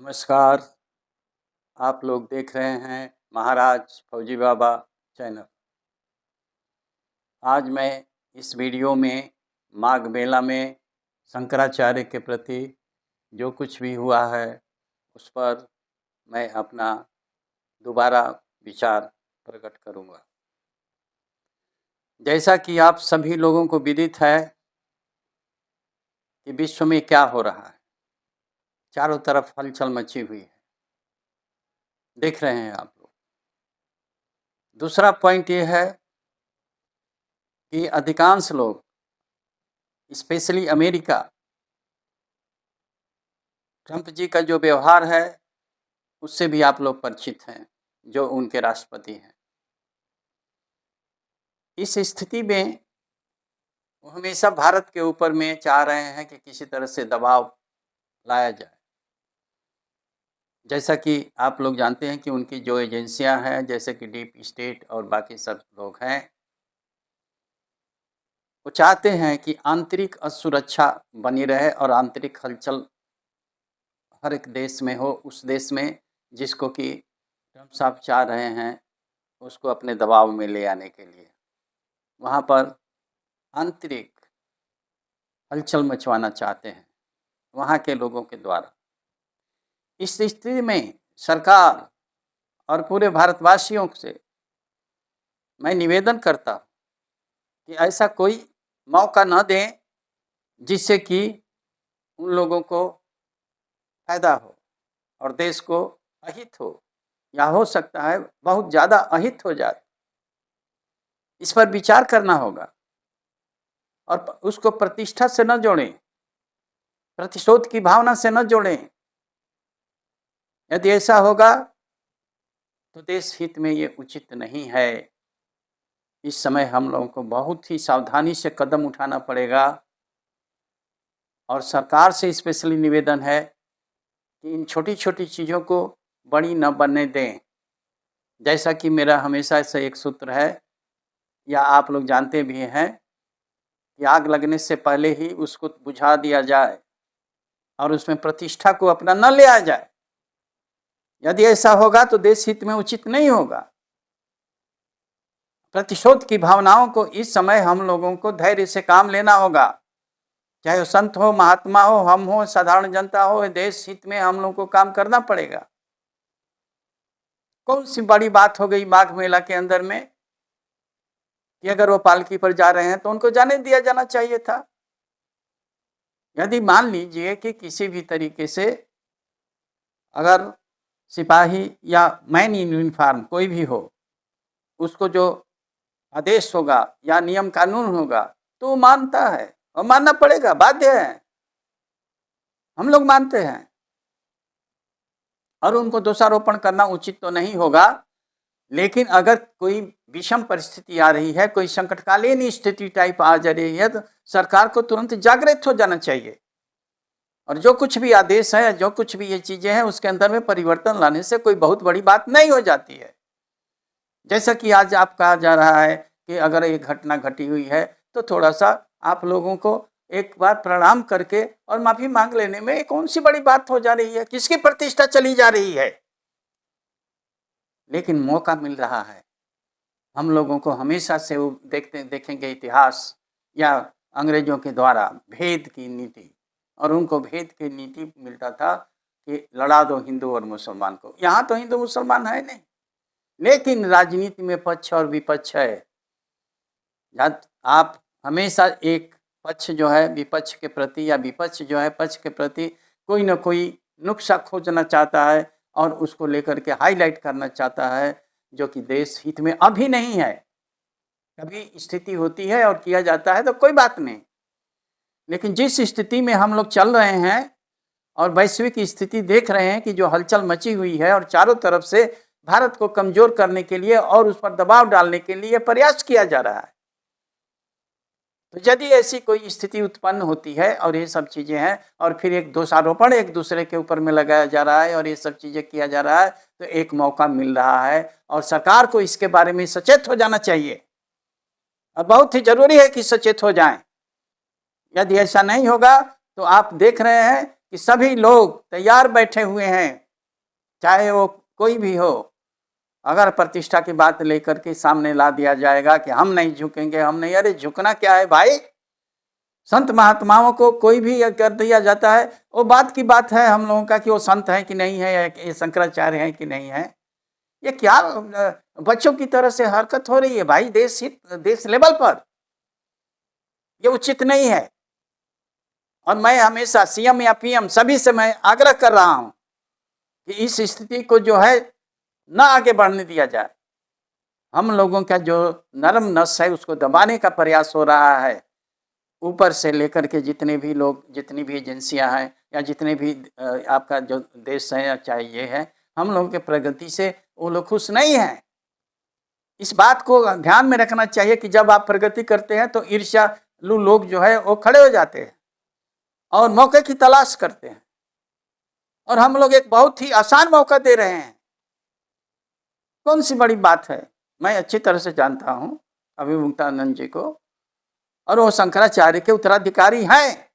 नमस्कार। आप लोग देख रहे हैं महाराज फौजी बाबा चैनल। आज मैं इस वीडियो में माघ मेला में शंकराचार्य के प्रति जो कुछ भी हुआ है उस पर मैं अपना दोबारा विचार प्रकट करूंगा। जैसा कि आप सभी लोगों को विदित है कि विश्व में क्या हो रहा है, चारों तरफ हलचल मची हुई है, देख रहे हैं आप लोग। दूसरा पॉइंट ये है कि अधिकांश लोग, स्पेशली अमेरिका, ट्रंप जी का जो व्यवहार है उससे भी आप लोग परिचित हैं, जो उनके राष्ट्रपति हैं। इस स्थिति में वो हमेशा भारत के ऊपर में चाह रहे हैं कि किसी तरह से दबाव लाया जाए। जैसा कि आप लोग जानते हैं कि उनकी जो एजेंसियां हैं, जैसे कि डीप स्टेट और बाकी सब लोग हैं, वो चाहते हैं कि आंतरिक असुरक्षा बनी रहे और आंतरिक हलचल हर एक देश में हो, उस देश में जिसको कि ट्रंप साहब चाह रहे हैं उसको अपने दबाव में ले आने के लिए वहाँ पर आंतरिक हलचल मचवाना चाहते हैं वहाँ के लोगों के द्वारा। इस स्थिति में सरकार और पूरे भारतवासियों से मैं निवेदन करता हूँ कि ऐसा कोई मौका न दें जिससे कि उन लोगों को फायदा हो और देश को अहित हो, या हो सकता है बहुत ज़्यादा अहित हो जाए। इस पर विचार करना होगा और उसको प्रतिष्ठा से न जोड़ें, प्रतिशोध की भावना से न जोड़ें। यदि ऐसा होगा तो देश हित में ये उचित नहीं है। इस समय हम लोगों को बहुत ही सावधानी से कदम उठाना पड़ेगा और सरकार से स्पेशली निवेदन है कि इन छोटी छोटी चीज़ों को बड़ी न बनने दें। जैसा कि मेरा हमेशा से एक सूत्र है, या आप लोग जानते भी हैं, कि आग लगने से पहले ही उसको बुझा दिया जाए और उसमें प्रतिष्ठा को अपना न ले आ जाए। यदि ऐसा होगा तो देश हित में उचित नहीं होगा। प्रतिशोध की भावनाओं को इस समय हम लोगों को धैर्य से काम लेना होगा, चाहे वो संत हो, महात्मा हो, हम हो, साधारण जनता हो, देश हित में हम लोगों को काम करना पड़ेगा। कौन सी बड़ी बात हो गई माघ मेला के अंदर में कि अगर वो पालकी पर जा रहे हैं तो उनको जाने दिया जाना चाहिए था। यदि मान लीजिए कि किसी भी तरीके से अगर सिपाही या मैन इन यूनिफॉर्म कोई भी हो, उसको जो आदेश होगा या नियम कानून होगा तो वो मानता है और मानना पड़ेगा, बाध्य है, हम लोग मानते हैं। और उनको दोषारोपण करना उचित तो नहीं होगा, लेकिन अगर कोई विषम परिस्थिति आ रही है, कोई संकटकालीन स्थिति टाइप आ जा रही है, तो सरकार को तुरंत जागृत हो जाना चाहिए और जो कुछ भी आदेश है, जो कुछ भी ये चीजें हैं, उसके अंदर में परिवर्तन लाने से कोई बहुत बड़ी बात नहीं हो जाती है। जैसा कि आज आप कहा जा रहा है कि अगर एक घटना घटी हुई है तो थोड़ा सा आप लोगों को एक बार प्रणाम करके और माफी मांग लेने में कौन सी बड़ी बात हो जा रही है, किसकी प्रतिष्ठा चली जा रही है। लेकिन मौका मिल रहा है। हम लोगों को हमेशा से वो देखेंगे इतिहास या अंग्रेजों के द्वारा भेद की नीति, और उनको भेद की नीति मिलता था कि लड़ा दो हिंदू और मुसलमान को। यहाँ तो हिंदू मुसलमान है नहीं, लेकिन राजनीति में पक्ष और विपक्ष है। आप हमेशा एक पक्ष जो है विपक्ष के प्रति या विपक्ष जो है पक्ष के प्रति कोई ना कोई नुक्सा खोजना चाहता है और उसको लेकर के हाईलाइट करना चाहता है, जो कि देश हित में अभी नहीं है। कभी स्थिति होती है और किया जाता है तो कोई बात नहीं, लेकिन जिस स्थिति में हम लोग चल रहे हैं और वैश्विक स्थिति देख रहे हैं कि जो हलचल मची हुई है और चारों तरफ से भारत को कमजोर करने के लिए और उस पर दबाव डालने के लिए प्रयास किया जा रहा है, तो यदि ऐसी कोई स्थिति उत्पन्न होती है और ये सब चीजें हैं और फिर एक दोषारोपण एक दूसरे के ऊपर में लगाया जा रहा है और ये सब चीजें किया जा रहा है, तो एक मौका मिल रहा है और सरकार को इसके बारे में सचेत हो जाना चाहिए और बहुत ही जरूरी है कि सचेत हो जाएं। यदि ऐसा नहीं होगा तो आप देख रहे हैं कि सभी लोग तैयार बैठे हुए हैं, चाहे वो कोई भी हो। अगर प्रतिष्ठा की बात लेकर के सामने ला दिया जाएगा कि हम नहीं झुकेंगे, हम नहीं, अरे झुकना क्या है भाई? संत महात्माओं को कोई भी कर दिया जाता है, वो बात की बात है हम लोगों का कि वो संत हैं कि नहीं है, ये शंकराचार्य हैं कि नहीं है। ये क्या बच्चों की तरह से हरकत हो रही है भाई, देश लेवल पर ये उचित नहीं है। और मैं हमेशा सीएम या पीएम सभी से मैं आग्रह कर रहा हूं कि इस स्थिति को जो है ना आगे बढ़ने दिया जाए। हम लोगों का जो नरम नस है उसको दबाने का प्रयास हो रहा है। ऊपर से लेकर के जितने भी लोग, जितनी भी एजेंसियां हैं या जितने भी आपका जो देश है या चाहे ये है, हम लोगों के प्रगति से वो लोग खुश नहीं हैं। इस बात को ध्यान में रखना चाहिए कि जब आप प्रगति करते हैं तो ईर्ष्यालु लोग जो है वो खड़े हो जाते हैं और मौके की तलाश करते हैं, और हम लोग एक बहुत ही आसान मौका दे रहे हैं। कौन सी बड़ी बात है? मैं अच्छी तरह से जानता हूं अभिमुक्तानंद जी को, और वो शंकराचार्य के उत्तराधिकारी हैं।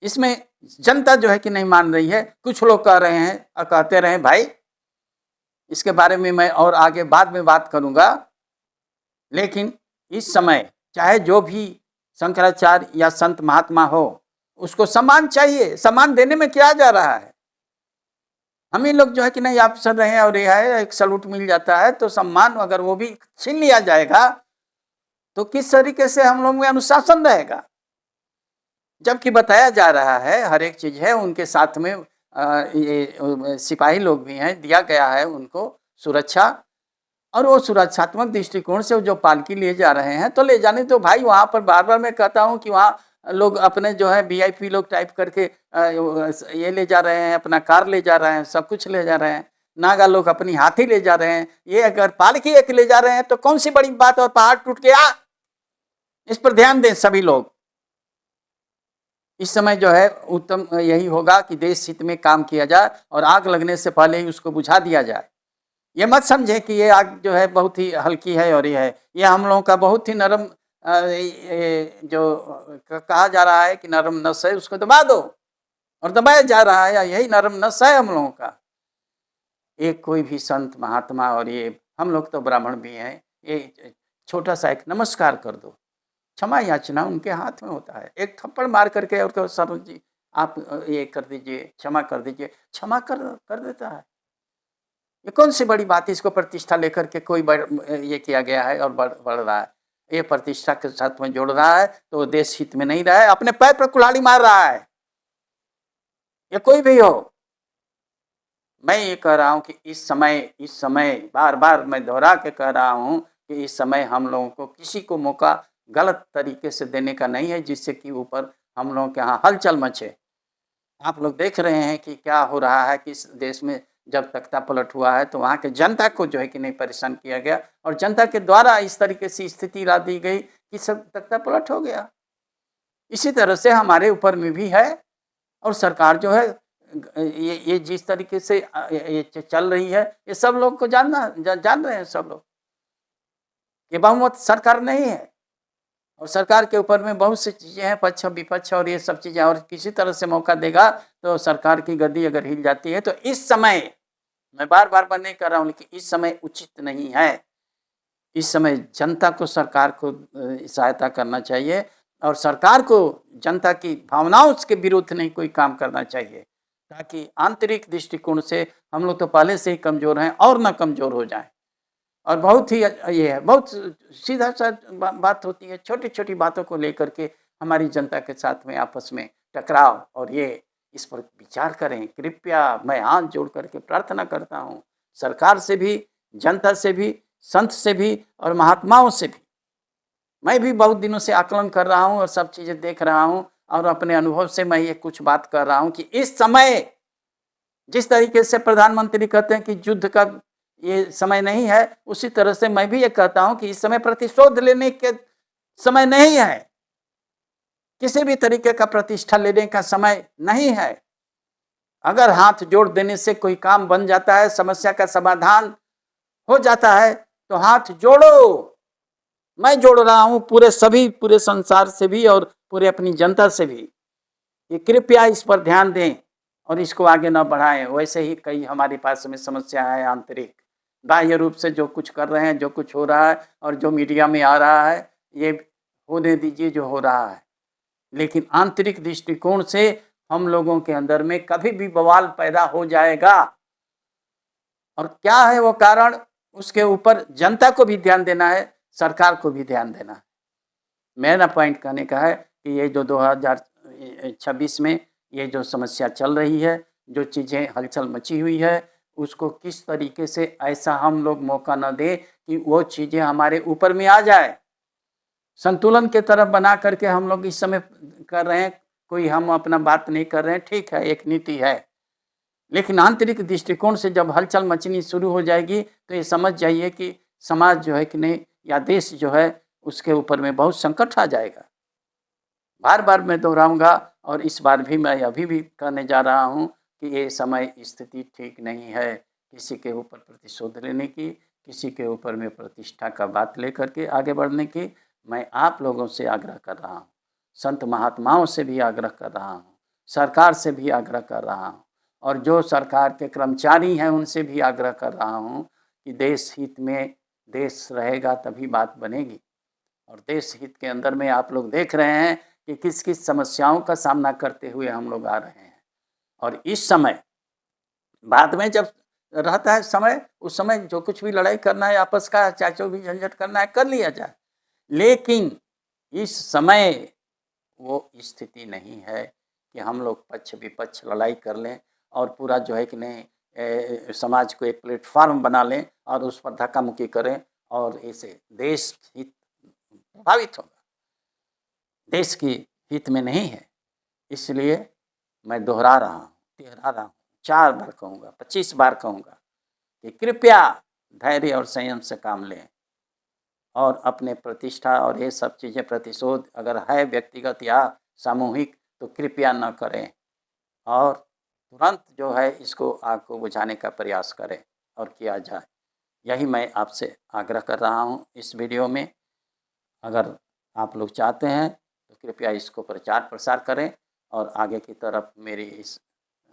इसमें जनता जो है कि नहीं मान रही है। कुछ लोग कह रहे हैं और कहते रहे भाई, इसके बारे में मैं और आगे बाद में बात करूंगा। लेकिन इस समय चाहे जो भी शंकराचार्य या संत महात्मा हो, उसको सम्मान चाहिए। सम्मान देने में क्या जा रहा है? हम ही लोग जो है कि नहीं आप सर रहे हैं और यह है एक सलूट मिल जाता है, तो सम्मान अगर वो भी छीन लिया जाएगा तो किस तरीके से हम लोग में अनुशासन रहेगा? जबकि बताया जा रहा है हर एक चीज है, उनके साथ में ये सिपाही लोग भी हैं, दिया गया है उनको सुरक्षा, और वो सुरक्षात्मक दृष्टिकोण से जो पालकी ले जा रहे हैं तो ले जाने तो भाई। वहां पर बार बार मैं कहता हूं कि वहां लोग अपने जो है वीआईपी लोग टाइप करके ये ले जा रहे हैं, अपना कार ले जा रहे हैं, सब कुछ ले जा रहे हैं। नागा लोग अपनी हाथी ले जा रहे हैं। ये अगर पालकी एक ले जा रहे हैं तो कौन सी बड़ी बात, और पहाड़ टूट गया। इस पर ध्यान दें सभी लोग। इस समय जो है उत्तम यही होगा कि देश हित में काम किया जाए और आग लगने से पहले ही उसको बुझा दिया जाए। ये मत समझे कि ये आग जो है बहुत ही हल्की है और ये है, ये हम लोगों का बहुत ही नरम जो कहा जा रहा है कि नरम नस है, उसको दबा दो, और दबाया जा रहा है। यही नरम नस है हम लोगों का। एक कोई भी संत महात्मा, और ये हम लोग तो ब्राह्मण भी हैं, ये छोटा सा एक नमस्कार कर दो, क्षमा याचना उनके हाथ में होता है। एक थप्पड़ मार करके और कहो सर जी आप ये कर दीजिए, क्षमा कर दीजिए, क्षमा कर देता है। ये कौन सी बड़ी बात है? इसको प्रतिष्ठा लेकर के कोई ये किया गया है और बढ़ रहा है। ये प्रतिष्ठा के साथ में जोड़ रहा है तो देश हित में नहीं रहा है, अपने पैर पर कुल्हाड़ी मार रहा है। ये कोई भी हो, मैं ये कह रहा हूं कि इस समय बार बार मैं दोहरा के कह रहा हूं कि इस समय हम लोगों को किसी को मौका गलत तरीके से देने का नहीं है, जिससे कि ऊपर हम लोगों के यहाँ हलचल मचे। आप लोग देख रहे हैं कि क्या हो रहा है। किस देश में जब तख्ता पलट हुआ है तो वहाँ के जनता को जो है कि नहीं परेशान किया गया, और जनता के द्वारा इस तरीके से स्थिति ला दी गई कि सब तख्ता पलट हो गया। इसी तरह से हमारे ऊपर में भी है, और सरकार जो है ये जिस तरीके से ये चल रही है, ये सब लोग को जान रहे हैं सब लोग। ये बहुमत सरकार नहीं है, और सरकार के ऊपर में बहुत सी चीज़ें हैं, पक्ष विपक्ष और ये सब चीज़ें, और किसी तरह से मौका देगा तो सरकार की गद्दी अगर हिल जाती है तो इस समय, मैं बार बार नहीं कर रहा हूँ, लेकिन इस समय उचित नहीं है। इस समय जनता को सरकार को सहायता करना चाहिए, और सरकार को जनता की भावनाओं के विरुद्ध नहीं कोई काम करना चाहिए, ताकि आंतरिक दृष्टिकोण से हम लोग तो पहले से ही कमज़ोर हैं और न कमज़ोर हो जाएं। और बहुत ही ये है, बहुत सीधा सा बात होती है, छोटी छोटी बातों को लेकर के हमारी जनता के साथ में आपस में टकराव, और ये इस पर विचार करें कृपया। मैं हाथ जोड़ करके प्रार्थना करता हूँ सरकार से भी, जनता से भी, संत से भी और महात्माओं से भी। मैं भी बहुत दिनों से आकलन कर रहा हूँ और सब चीज़ें देख रहा हूँ, और अपने अनुभव से मैं ये कुछ बात कर रहा हूँ कि इस समय जिस तरीके से प्रधानमंत्री कहते हैं कि युद्ध का ये समय नहीं है, उसी तरह से मैं भी ये कहता हूं कि इस समय प्रतिशोध लेने के समय नहीं है, किसी भी तरीके का प्रतिष्ठा लेने का समय नहीं है। अगर हाथ जोड़ देने से कोई काम बन जाता है, समस्या का समाधान हो जाता है, तो हाथ जोड़ो। मैं जोड़ रहा हूं पूरे संसार से भी और पूरे अपनी जनता से भी। कि कृपया इस पर ध्यान दें और इसको आगे न बढ़ाएँ। वैसे ही कई हमारे पास में समस्या है आंतरिक। बाह्य रूप से जो कुछ कर रहे हैं, जो कुछ हो रहा है और जो मीडिया में आ रहा है, ये होने दीजिए जो हो रहा है। लेकिन आंतरिक दृष्टिकोण से हम लोगों के अंदर में कभी भी बवाल पैदा हो जाएगा। और क्या है वो कारण, उसके ऊपर जनता को भी ध्यान देना है, सरकार को भी ध्यान देना है। मेरा पॉइंट कहने का है कि ये जो 2026 में ये जो समस्या चल रही है, जो चीज़ें हलचल मची हुई है, उसको किस तरीके से ऐसा हम लोग मौका न दें कि वो चीज़ें हमारे ऊपर में आ जाए। संतुलन के तरफ बना करके हम लोग इस समय कर रहे हैं, कोई हम अपना बात नहीं कर रहे हैं, ठीक है, एक नीति है। लेकिन आंतरिक दृष्टिकोण से जब हलचल मचनी शुरू हो जाएगी, तो ये समझ जाइए कि समाज जो है कि नहीं, या देश जो है, उसके ऊपर में बहुत संकट आ जाएगा। बार-बार मैं दोहराऊँगा और इस बार भी मैं अभी भी कहने जा रहा हूँ कि ये समय स्थिति ठीक नहीं है, किसी के ऊपर प्रतिशोध लेने की, किसी के ऊपर में प्रतिष्ठा का बात लेकर के आगे बढ़ने की। मैं आप लोगों से आग्रह कर रहा हूँ, संत महात्माओं से भी आग्रह कर रहा हूँ, सरकार से भी आग्रह कर रहा हूँ और जो सरकार के कर्मचारी हैं उनसे भी आग्रह कर रहा हूँ कि देश हित में देश रहेगा तभी बात बनेगी। और देश हित के अंदर में आप लोग देख रहे हैं कि किस-किस समस्याओं का सामना करते हुए हम लोग आ रहे हैं। और इस समय बाद में जब रहता है समय, उस समय जो कुछ भी लड़ाई करना है आपस का, चाहे जो भी झंझट करना है कर लिया जाए। लेकिन इस समय वो स्थिति नहीं है कि हम लोग पक्ष-विपक्ष लड़ाई कर लें और पूरा जो है कि नहीं समाज को एक प्लेटफ़ॉर्म बना लें और उस पर धक्का-मुक्की करें और इससे देश हित प्रभावित होगा। देश की हित में नहीं है। इसलिए मैं दोहरा रहा हूँ, तिहरा रहा हूँ, 4 बार कहूँगा, 25 बार कहूँगा कि कृपया धैर्य और संयम से काम लें और अपने प्रतिष्ठा और ये सब चीज़ें प्रतिशोध अगर है व्यक्तिगत या सामूहिक तो कृपया न करें और तुरंत जो है इसको आग को बुझाने का प्रयास करें और किया जाए। यही मैं आपसे आग्रह कर रहा हूँ इस वीडियो में। अगर आप लोग चाहते हैं तो कृपया इसको प्रचार-प्रसार करें और आगे की तरफ मेरी इस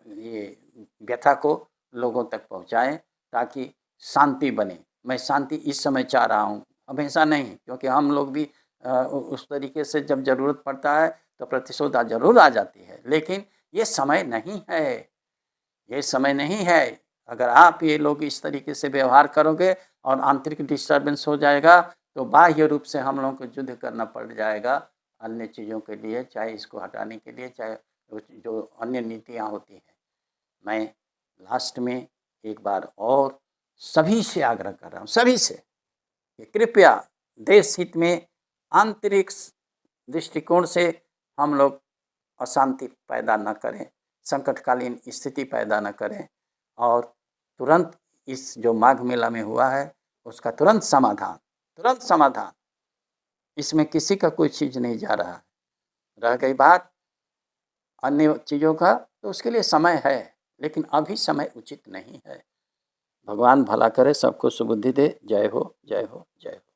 ये व्यथा को लोगों तक पहुँचाएँ ताकि शांति बने। मैं शांति इस समय चाह रहा हूँ, हमेशा नहीं, क्योंकि हम लोग भी उस तरीके से जब ज़रूरत पड़ता है तो प्रतिशोध ज़रूर आ जाती है। लेकिन ये समय नहीं है, ये समय नहीं है। अगर आप ये लोग इस तरीके से व्यवहार करोगे और आंतरिक डिस्टर्बेंस हो जाएगा तो बाह्य रूप से हम लोगों को युद्ध करना पड़ जाएगा अन्य चीज़ों के लिए, चाहे इसको हटाने के लिए, चाहे जो अन्य नीतियाँ होती हैं। मैं लास्ट में एक बार और सभी से आग्रह कर रहा हूँ, सभी से कि कृपया देश हित में आंतरिक दृष्टिकोण से हम लोग अशांति पैदा न करें, संकटकालीन स्थिति पैदा न करें और तुरंत इस जो माघ मेला में हुआ है उसका तुरंत समाधान, इसमें किसी का कोई चीज़ नहीं जा रहा है। रह गई बात अन्य चीज़ों का तो उसके लिए समय है, लेकिन अभी समय उचित नहीं है। भगवान भला करे, सबको सुबुद्धि दे। जय हो, जय हो, जय हो।